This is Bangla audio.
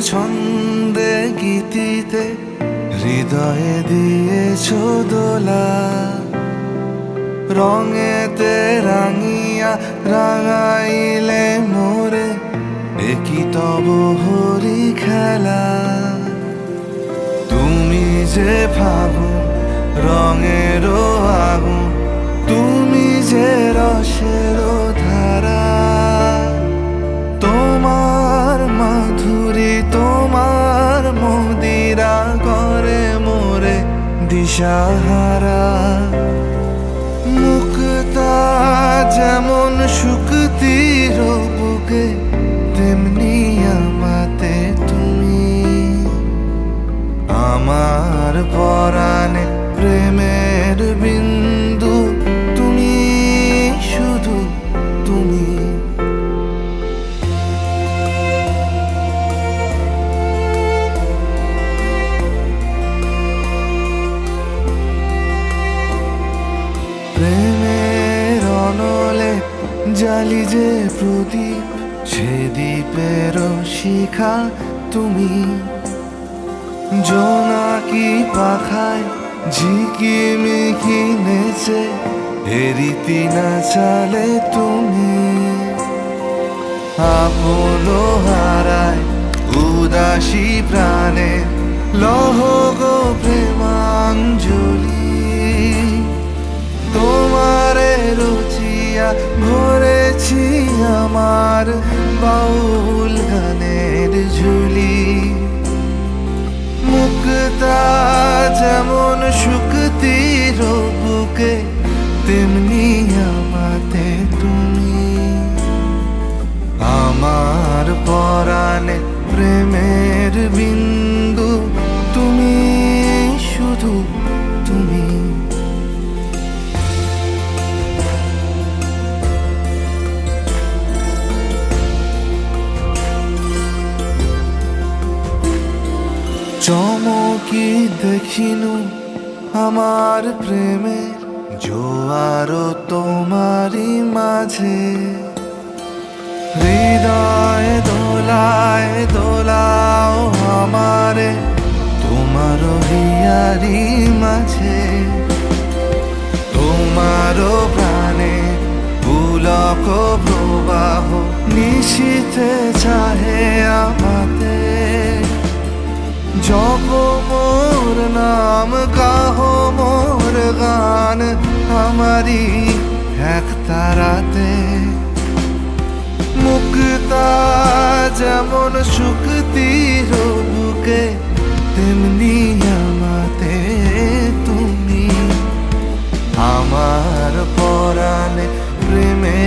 ছন্দে গীতিতে হৃদয়ে দিয়েছ দোলা, রঙেতে রাঙিয়া রাঙাইলে মোরে একই তব হরি খেলা। তুমি যে ফাগুন রঙের আগুন, তুমি যে রসের ধারা, তোমার মাধুরী তোমার মদিরা করে মোরে দিশাহারা। মুক্তা যেমন শুকতির বুকে, তেমনি আমাতে তুমি। আমার পরাণে প্রেমের বিন্দু, তুমি শুধু তুমি। প্রেমের অনলে জালি যে প্রদীপ, সে দ্বীপের শিখা তুমি। জোনাকি পাখায় ঝিকিমিকি নেচে এরিতি না চালে তুমি। আপন হারায় উদাসী প্রাণে লহ গো প্রেমাঞ্জলি। তোমারে রুচিয়া ভরেছি আমার বাউল গানের ঝুলি। মুক্তা যেমন শুকতির বুকে, তেমনি আমাতে তুমি। আমার পরাণে প্রেমের বিন্দু, তুমি শুধু তুমি। চমকি দেখিনু আমার প্রেমের জোয়ার তোমারই মাঝে। হৃদয় দোলায় দোলাও আমারে তোমার হিয়ারি মাঝে। তোমার প্রাণে পুলক প্রবাহ নিশীথে চাহে আমাতে। জপ মোর নাম কাহ মোর গান, আমারি এক তারাতে। মুক্তা যেমন শুকতির বুকে, তেমনি আমাতে তুমি। আমার পরাণে প্রেমে